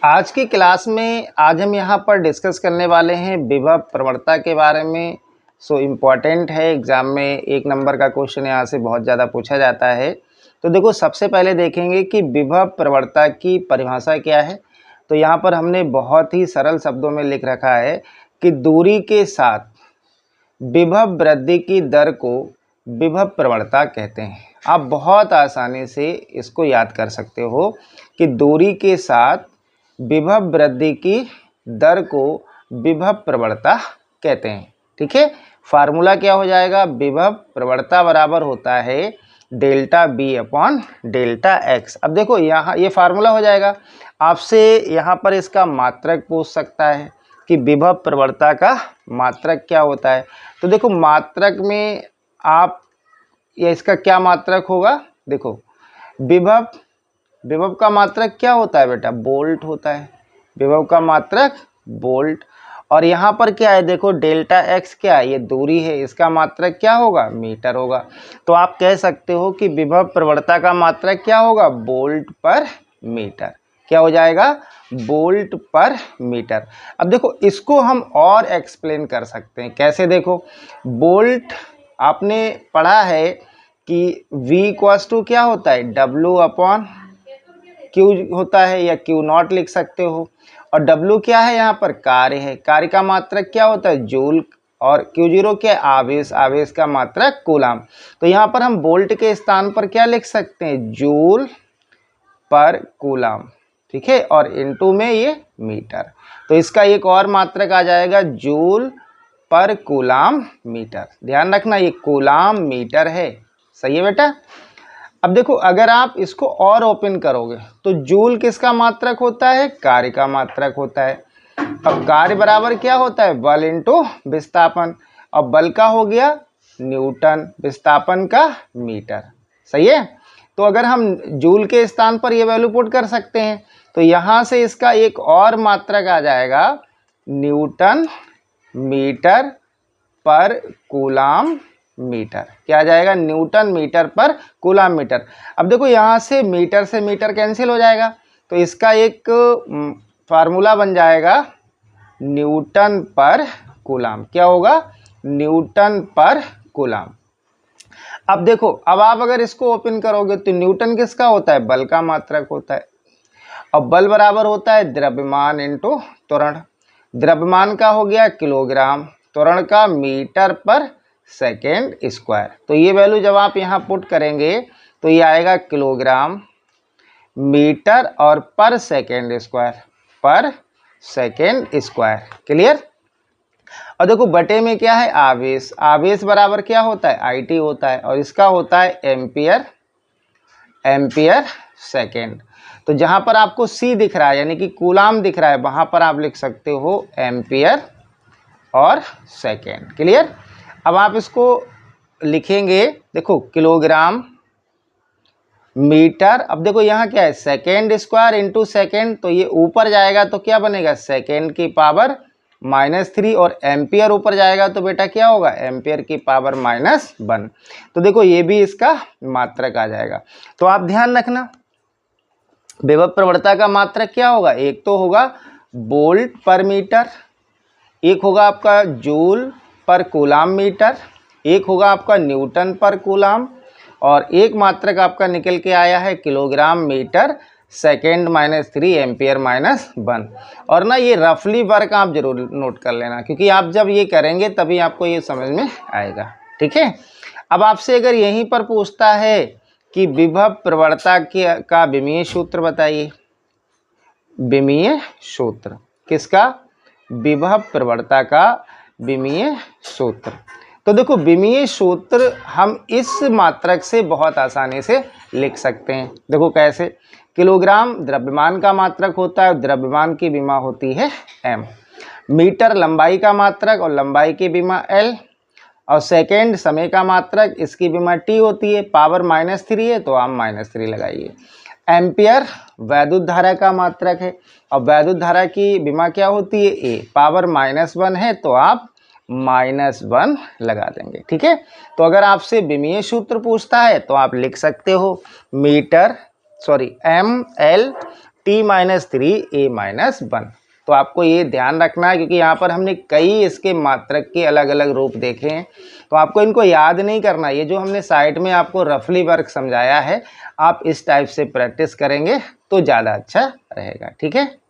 आज की क्लास में आज हम यहाँ पर डिस्कस करने वाले हैं विभव प्रवणता के बारे में। सो इम्पॉर्टेंट है, एग्ज़ाम में 1 नंबर का क्वेश्चन यहाँ से बहुत ज़्यादा पूछा जाता है। तो देखो, सबसे पहले देखेंगे कि विभव प्रवणता की परिभाषा क्या है। तो यहाँ पर हमने बहुत ही सरल शब्दों में लिख रखा है कि दूरी के साथ विभव वृद्धि की दर को विभव प्रवणता कहते हैं। आप बहुत आसानी से इसको याद कर सकते हो कि दूरी के साथ विभव वृद्धि की दर को विभव प्रवणता कहते हैं। ठीक है, फार्मूला क्या हो जाएगा? विभव प्रवणता बराबर होता है delta B upon delta X. अब देखो, यहाँ ये फार्मूला हो जाएगा। आपसे यहाँ पर इसका मात्रक पूछ सकता है कि विभव प्रवणता का मात्रक क्या होता है। तो देखो, मात्रक में आप या इसका क्या मात्रक होगा? देखो, विभव का मात्रक क्या होता है बेटा? वोल्ट होता है। विभव का मात्रक वोल्ट। और यहाँ पर क्या है? देखो, डेल्टा एक्स क्या है? ये दूरी है, इसका मात्रक क्या होगा? मीटर होगा। तो आप कह सकते हो कि विभव प्रवणता का मात्रक क्या होगा? वोल्ट पर मीटर। क्या हो जाएगा? वोल्ट पर मीटर। अब देखो, इसको हम और एक्सप्लेन कर सकते हैं। कैसे? देखो, वोल्ट आपने पढ़ा है कि V इक्वल्स टू क्या होता है? W अपॉन क्यू होता है, या क्यू नॉट लिख सकते हो। और W क्या है? यहाँ पर कार्य है। कार्य का मात्रक क्या होता है? जूल। और Q0 क्या है? आवेश। आवेश का मात्रक कूलाम। तो यहाँ पर हम वोल्ट के स्थान पर क्या लिख सकते हैं? जूल पर कूलाम। ठीक है, और इनटू में ये मीटर। तो इसका एक और मात्रक आ जाएगा, जूल पर कूलाम मीटर। ध्यान रखना, ये कूलाम मीटर है। सही है बेटा? अब देखो, अगर आप इसको और ओपन करोगे तो जूल किसका मात्रक होता है? कार्य का मात्रक होता है। अब कार्य बराबर क्या होता है? बल इंटू विस्थापन। अब बल का हो गया न्यूटन, विस्थापन का मीटर। सही है? तो अगर हम जूल के स्थान पर ये वैल्यू पुट कर सकते हैं, तो यहाँ से इसका एक और मात्रक आ जाएगा, न्यूटन मीटर पर कूलाम मीटर। क्या आ जाएगा? न्यूटन मीटर पर कूलाम मीटर। अब देखो, यहाँ से मीटर कैंसिल हो जाएगा, तो इसका एक फार्मूला बन जाएगा न्यूटन पर कूलाम। क्या होगा? न्यूटन पर कूलाम। अब देखो, अब आप अगर इसको ओपन करोगे तो न्यूटन किसका होता है? बल का मात्रक होता है। अब बल बराबर होता है द्रव्यमान इंटू त्वरण। द्रव्यमान का हो गया किलोग्राम, त्वरण का मीटर पर सेकेंड स्क्वायर। तो ये वैल्यू जब आप यहाँ पुट करेंगे तो ये आएगा किलोग्राम मीटर और पर सेकेंड स्क्वायर। पर सेकेंड स्क्वायर। क्लियर? और देखो, बटे में क्या है? आवेश। आवेश बराबर क्या होता है? IT होता है, और इसका होता है एम्पियर। Ampere second. तो जहाँ पर आपको C दिख रहा है, यानी कि कूलाम दिख रहा है, वहाँ पर आप लिख सकते हो एम्पियर और सेकेंड। क्लियर? अब आप इसको लिखेंगे, देखो, किलोग्राम मीटर। अब देखो, यहाँ क्या है? Second square into second. तो ये ऊपर जाएगा तो क्या बनेगा? सेकेंड की पावर -3। और एम्पियर ऊपर जाएगा तो बेटा क्या होगा? एम्पियर की पावर -1। तो देखो, ये भी इसका मात्रक आ जाएगा। तो आप ध्यान रखना, विभव प्रवणता का मात्रक क्या होगा? एक तो होगा वोल्ट पर मीटर, एक होगा आपका जूल पर कूलाम मीटर, एक होगा आपका न्यूटन पर कूलाम, और एक मात्रक आपका निकल के आया है किलोग्राम मीटर सेकेंड -3 एम्पियर -1। और ना, ये रफली वर्क आप जरूर नोट कर लेना, क्योंकि आप जब ये करेंगे तभी आपको ये समझ में आएगा। ठीक है? अब आपसे अगर यहीं पर पूछता है कि विभव प्रवणता का विमीय सूत्र बताइए। विमीय सूत्र किसका? विभव प्रवणता का विमीय सूत्र। तो देखो, विमीय सूत्र हम इस मात्रक से बहुत आसानी से लिख सकते हैं। देखो कैसे? किलोग्राम द्रव्यमान का मात्रक होता है, द्रव्यमान की विमा होती है m। मीटर लंबाई का मात्रक, और लंबाई की विमा l। और सेकेंड समय का मात्रक, इसकी विमा t होती है। पावर -3 है तो आप -3 लगाइए। एम्पियर वैद्युत धारा का मात्रक है, और वैद्युत धारा की विमा क्या होती है? a। पावर -1 है तो आप -1 लगा देंगे। ठीक है? तो अगर आपसे विमीय सूत्र पूछता है तो आप लिख सकते हो मीटर, सॉरी, ml t-3a-1। तो आपको ये ध्यान रखना है, क्योंकि यहाँ पर हमने कई इसके मात्रक के अलग अलग रूप देखे हैं, तो आपको इनको याद नहीं करना। ये जो हमने साइड में आपको रफली वर्क समझाया है, आप इस टाइप से प्रैक्टिस करेंगे तो ज़्यादा अच्छा रहेगा। ठीक है।